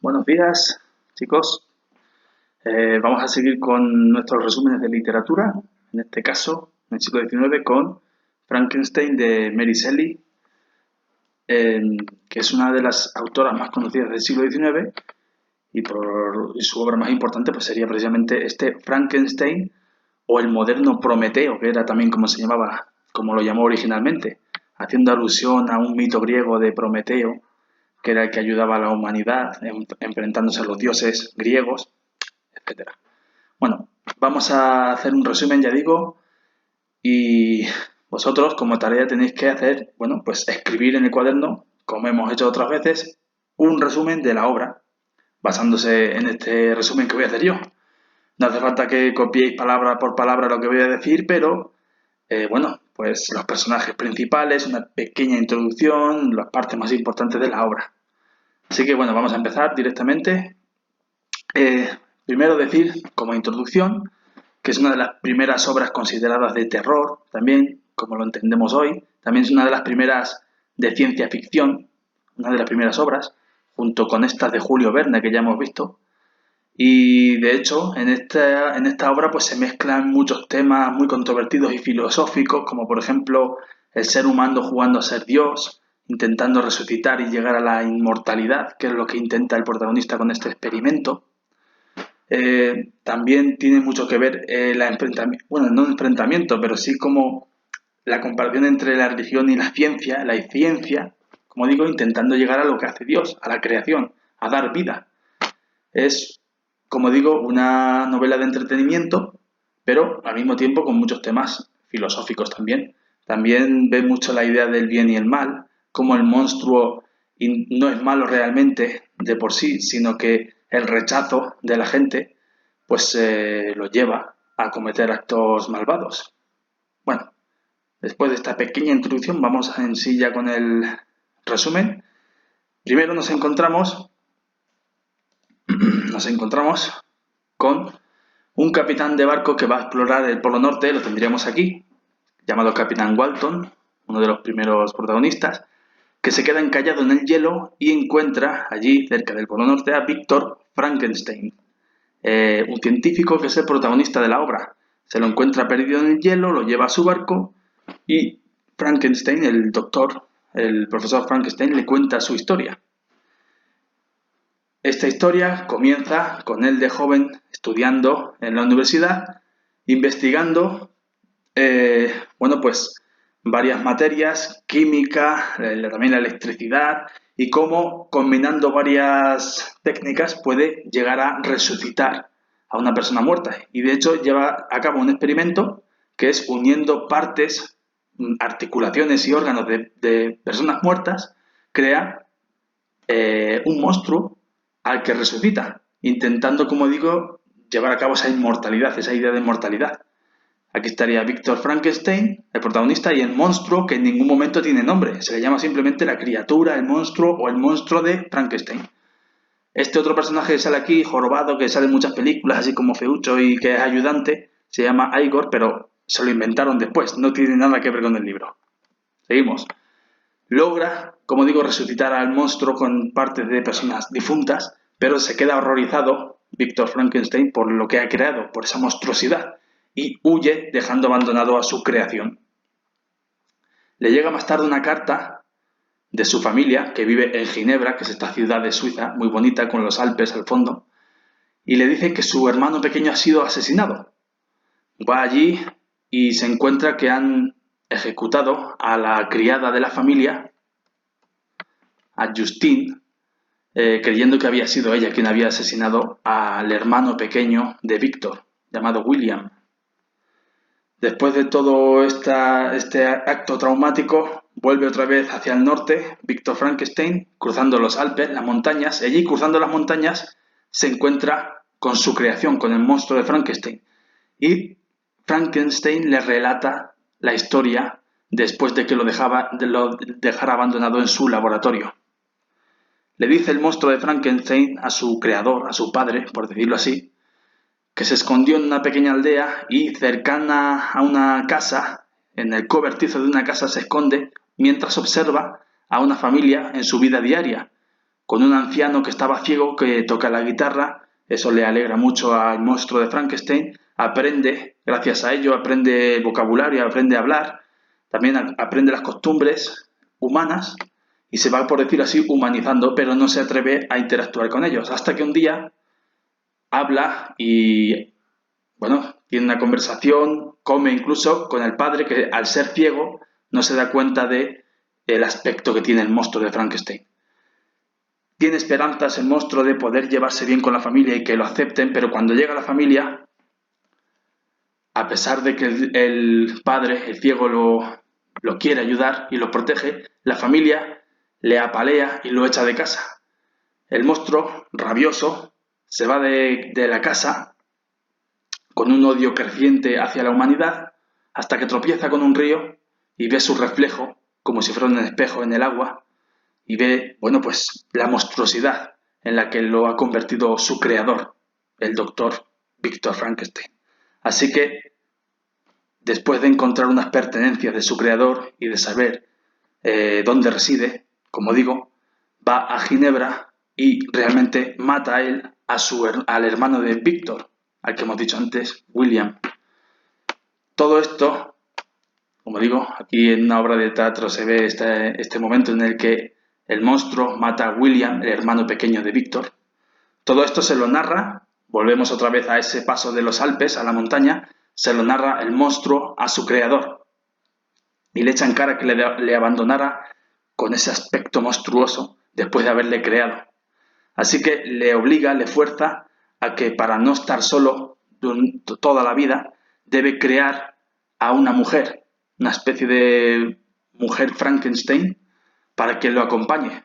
Buenos días, chicos. Vamos a seguir con nuestros resúmenes de literatura, en este caso, en el siglo XIX, con Frankenstein de Mary Shelley, que es una de las autoras más conocidas del siglo XIX y su obra más importante pues sería precisamente este Frankenstein o el moderno Prometeo, que era también como se llamaba, como lo llamó originalmente, haciendo alusión a un mito griego de Prometeo, que era el que ayudaba a la humanidad enfrentándose a los dioses griegos, etcétera. Bueno, vamos a hacer un resumen, ya digo, y vosotros como tarea tenéis que hacer, bueno, pues escribir en el cuaderno, como hemos hecho otras veces, un resumen de la obra, basándose en este resumen que voy a hacer yo. No hace falta que copiéis palabra por palabra lo que voy a decir, pero bueno, pues los personajes principales, una pequeña introducción, las partes más importantes de la obra. Así que bueno, vamos a empezar directamente. Eh, Primero decir, como introducción, que es una de las primeras obras consideradas de terror, también, como lo entendemos hoy, también es una de las primeras de ciencia ficción, una de las primeras obras, junto con estas de Julio Verne que ya hemos visto. Y de hecho, en esta obra pues se mezclan muchos temas muy controvertidos y filosóficos, como por ejemplo el ser humano jugando a ser Dios, intentando resucitar y llegar a la inmortalidad, que es lo que intenta el protagonista con este experimento. También tiene mucho que ver bueno, no enfrentamiento, pero sí como la comparación entre la religión y la ciencia, como digo, intentando llegar a lo que hace Dios, a la creación, a dar vida. Es, como digo, una novela de entretenimiento, pero al mismo tiempo con muchos temas filosóficos también. También ve mucho la idea del bien y el mal, como el monstruo no es malo realmente de por sí, sino que el rechazo de la gente pues lo lleva a cometer actos malvados. Bueno, después de esta pequeña introducción vamos en sí ya con el resumen. Primero nos encontramos con un capitán de barco que va a explorar el Polo Norte, lo tendríamos aquí, llamado Capitán Walton, uno de los primeros protagonistas, que se queda encallado en el hielo y encuentra allí, cerca del Polo Norte, a Víctor Frankenstein, un científico que es el protagonista de la obra. Se lo encuentra perdido en el hielo, lo lleva a su barco y Frankenstein, el doctor, el profesor Frankenstein, le cuenta su historia. Esta historia comienza con él de joven estudiando en la universidad, investigando, bueno, pues varias materias, química, también la electricidad, y cómo combinando varias técnicas puede llegar a resucitar a una persona muerta. Y de hecho lleva a cabo un experimento que es uniendo partes, articulaciones y órganos de personas muertas, crea un monstruo al que resucita, intentando, como digo, llevar a cabo esa inmortalidad, esa idea de inmortalidad. Aquí estaría Víctor Frankenstein, el protagonista, y el monstruo que en ningún momento tiene nombre. Se le llama simplemente la criatura, el monstruo o el monstruo de Frankenstein. Este otro personaje que sale aquí, jorobado, que sale en muchas películas, así como feucho y que es ayudante, se llama Igor, pero se lo inventaron después, no tiene nada que ver con el libro. Seguimos. Logra, como digo, resucitar al monstruo con partes de personas difuntas, pero se queda horrorizado Víctor Frankenstein por lo que ha creado, por esa monstruosidad, y huye dejando abandonado a su creación. Le llega más tarde una carta de su familia, que vive en Ginebra, que es esta ciudad de Suiza, muy bonita, con los Alpes al fondo, y le dice que su hermano pequeño ha sido asesinado. Va allí y se encuentra que han ejecutado a la criada de la familia, a Justine, creyendo que había sido ella quien había asesinado al hermano pequeño de Víctor, llamado William. Después de todo este acto traumático, vuelve otra vez hacia el norte, Víctor Frankenstein, cruzando los Alpes, las montañas, y allí cruzando las montañas se encuentra con su creación, con el monstruo de Frankenstein. Y Frankenstein le relata la historia después de que lo dejara abandonado en su laboratorio. Le dice el monstruo de Frankenstein a su creador, a su padre, por decirlo así, que se escondió en una pequeña aldea y cercana a una casa, en el cobertizo de una casa se esconde mientras observa a una familia en su vida diaria, con un anciano que estaba ciego que toca la guitarra. Eso le alegra mucho al monstruo de Frankenstein. Aprende, gracias a ello, aprende vocabulario, aprende a hablar, también aprende las costumbres humanas y se va, por decirlo así, humanizando, pero no se atreve a interactuar con ellos. Hasta que un día habla y, bueno, tiene una conversación, come incluso con el padre que, al ser ciego, no se da cuenta de el aspecto que tiene el monstruo de Frankenstein. Tiene esperanzas el monstruo de poder llevarse bien con la familia y que lo acepten, pero cuando llega a la familia, a pesar de que el padre, el ciego, lo quiere ayudar y lo protege, la familia le apalea y lo echa de casa. El monstruo, rabioso, se va de la casa con un odio creciente hacia la humanidad hasta que tropieza con un río y ve su reflejo como si fuera un espejo en el agua y ve, bueno, pues la monstruosidad en la que lo ha convertido su creador, el doctor Víctor Frankenstein. Así que, después de encontrar unas pertenencias de su creador y de saber dónde reside, como digo, va a Ginebra y realmente mata a él, al hermano de Víctor, al que hemos dicho antes, William. Todo esto, como digo, aquí en una obra de teatro se ve este momento en el que el monstruo mata a William, el hermano pequeño de Víctor. Todo esto se lo narra, volvemos otra vez a ese paso de los Alpes, a la montaña, se lo narra el monstruo a su creador y le echa en cara que le abandonara con ese aspecto monstruoso después de haberle creado. Así que le obliga, le fuerza a que para no estar solo toda la vida, debe crear a una mujer, una especie de mujer Frankenstein, para que lo acompañe.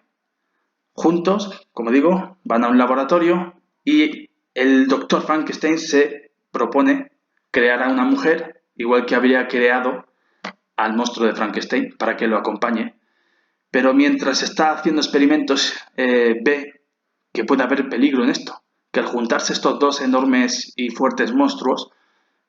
Juntos, como digo, van a un laboratorio y el doctor Frankenstein se propone crear a una mujer, igual que habría creado al monstruo de Frankenstein, para que lo acompañe. Pero mientras está haciendo experimentos, ve que puede haber peligro en esto, que al juntarse estos dos enormes y fuertes monstruos,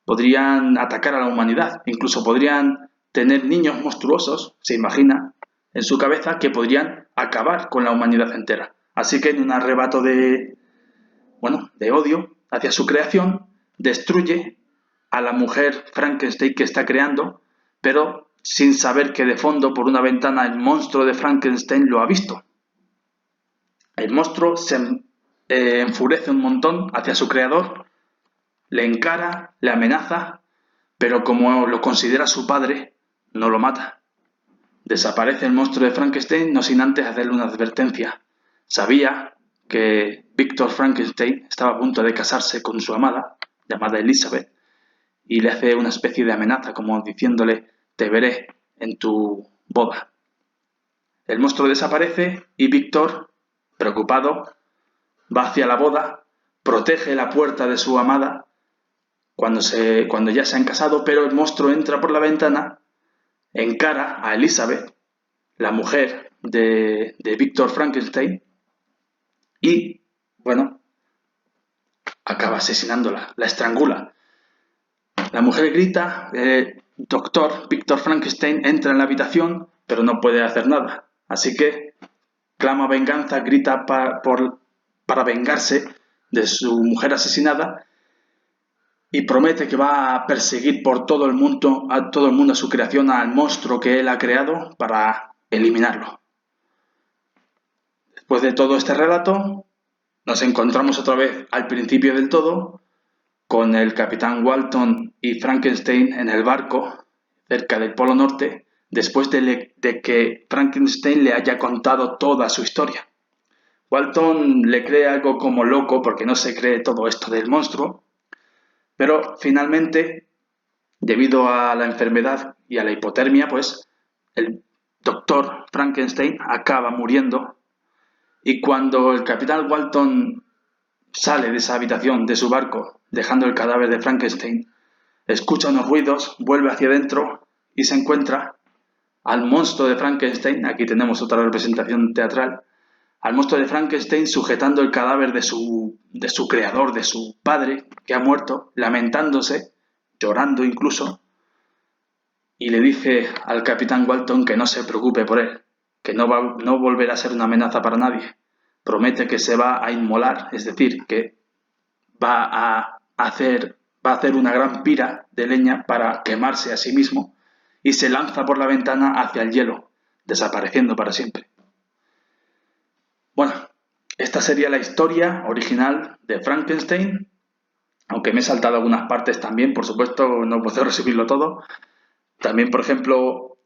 podrían atacar a la humanidad, incluso podrían tener niños monstruosos, se imagina, en su cabeza, que podrían acabar con la humanidad entera. Así que en un arrebato de odio hacia su creación, destruye a la mujer Frankenstein que está creando, pero sin saber que de fondo, por una ventana, el monstruo de Frankenstein lo ha visto. El monstruo se enfurece un montón hacia su creador, le encara, le amenaza, pero como lo considera su padre, no lo mata. Desaparece el monstruo de Frankenstein no sin antes hacerle una advertencia. Sabía que Víctor Frankenstein estaba a punto de casarse con su amada, llamada Elizabeth, y le hace una especie de amenaza, como diciéndole: te veré en tu boda. El monstruo desaparece y Víctor, preocupado, va hacia la boda, protege la puerta de su amada cuando ya se han casado, pero el monstruo entra por la ventana, encara a Elizabeth, la mujer de Víctor Frankenstein, y, bueno, acaba asesinándola, la estrangula. La mujer grita, doctor Víctor Frankenstein entra en la habitación, pero no puede hacer nada. Así que clama venganza, grita para vengarse de su mujer asesinada y promete que va a perseguir por todo el mundo, a su creación, al monstruo que él ha creado para eliminarlo. Después de todo este relato, nos encontramos otra vez al principio del todo, con el capitán Walton y Frankenstein en el barco cerca del Polo Norte, después de que Frankenstein le haya contado toda su historia. Walton le cree algo como loco porque no se cree todo esto del monstruo, pero finalmente, debido a la enfermedad y a la hipotermia, pues el doctor Frankenstein acaba muriendo, y cuando el capitán Walton sale de esa habitación de su barco, dejando el cadáver de Frankenstein, escucha unos ruidos, vuelve hacia adentro y se encuentra al monstruo de Frankenstein. Aquí tenemos otra representación teatral, al monstruo de Frankenstein sujetando el cadáver de su creador, de su padre, que ha muerto, lamentándose, llorando incluso, y le dice al capitán Walton que no se preocupe por él, que no volverá a ser una amenaza para nadie. promete que se va a inmolar, es decir, que va a hacer una gran pira de leña para quemarse a sí mismo y se lanza por la ventana hacia el hielo, desapareciendo para siempre. Bueno, esta sería la historia original de Frankenstein, aunque me he saltado algunas partes también, por supuesto, no puedo resumirlo todo. También, por ejemplo,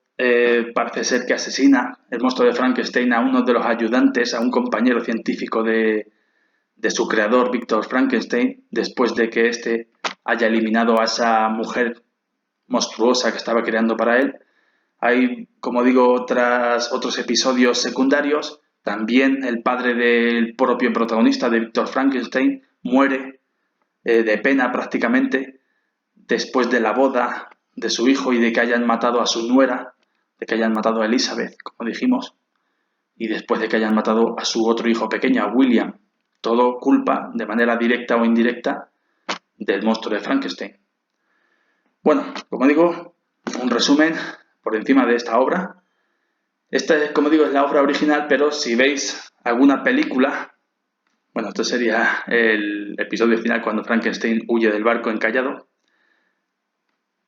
parece ser que asesina el monstruo de Frankenstein a uno de los ayudantes, a un compañero científico de su creador, Víctor Frankenstein, después de que éste haya eliminado a esa mujer monstruosa que estaba creando para él. Hay, como digo, otros episodios secundarios. También el padre del propio protagonista, de Víctor Frankenstein, muere de pena prácticamente después de la boda de su hijo y de que hayan matado a su nuera, de que hayan matado a Elizabeth, como dijimos, y después de que hayan matado a su otro hijo pequeño, a William. Todo culpa, de manera directa o indirecta, del monstruo de Frankenstein. Bueno, como digo, un resumen por encima de esta obra. Esta, como digo, es la obra original, pero si veis alguna película, bueno, esto sería el episodio final cuando Frankenstein huye del barco encallado.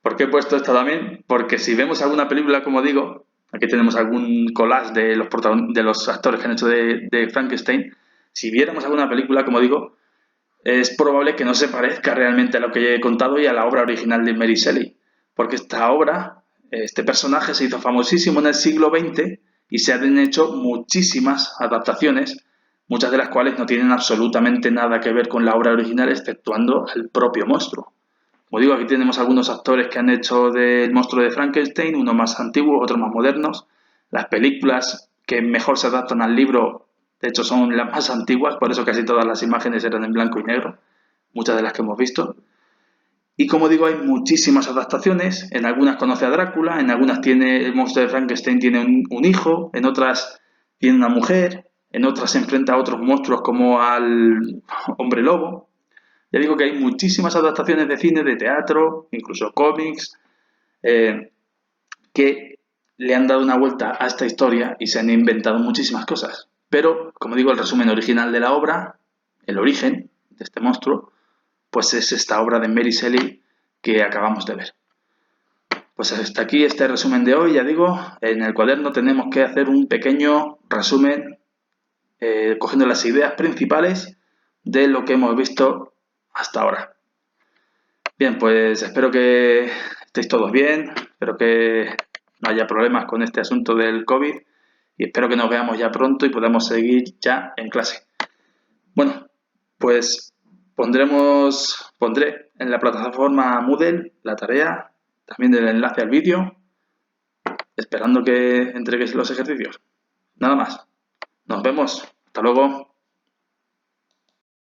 ¿Por qué he puesto esto también? Porque si vemos alguna película, como digo, aquí tenemos algún collage de los actores que han hecho de Frankenstein. Si viéramos alguna película, como digo, es probable que no se parezca realmente a lo que he contado y a la obra original de Mary Shelley. Porque esta obra, este personaje se hizo famosísimo en el siglo XX y se han hecho muchísimas adaptaciones, muchas de las cuales no tienen absolutamente nada que ver con la obra original, exceptuando el propio monstruo. Como digo, aquí tenemos algunos actores que han hecho del monstruo de Frankenstein, unos más antiguos, otros más modernos. Las películas que mejor se adaptan al libro, de hecho, son las más antiguas, por eso casi todas las imágenes eran en blanco y negro, muchas de las que hemos visto. Y como digo, hay muchísimas adaptaciones. En algunas conoce a Drácula, en algunas tiene el monstruo de Frankenstein tiene un hijo, en otras tiene una mujer, en otras se enfrenta a otros monstruos como al hombre lobo. Ya digo que hay muchísimas adaptaciones de cine, de teatro, incluso cómics, que le han dado una vuelta a esta historia y se han inventado muchísimas cosas. Pero, como digo, el resumen original de la obra, el origen de este monstruo, pues es esta obra de Mary Shelley que acabamos de ver. Pues hasta aquí este resumen de hoy, ya digo, en el cuaderno tenemos que hacer un pequeño resumen cogiendo las ideas principales de lo que hemos visto hasta ahora. Bien, pues espero que estéis todos bien, espero que no haya problemas con este asunto del COVID y espero que nos veamos ya pronto y podamos seguir ya en clase. Bueno, pues pondré en la plataforma Moodle la tarea, también el enlace al vídeo, esperando que entreguéis los ejercicios. Nada más. Nos vemos. Hasta luego.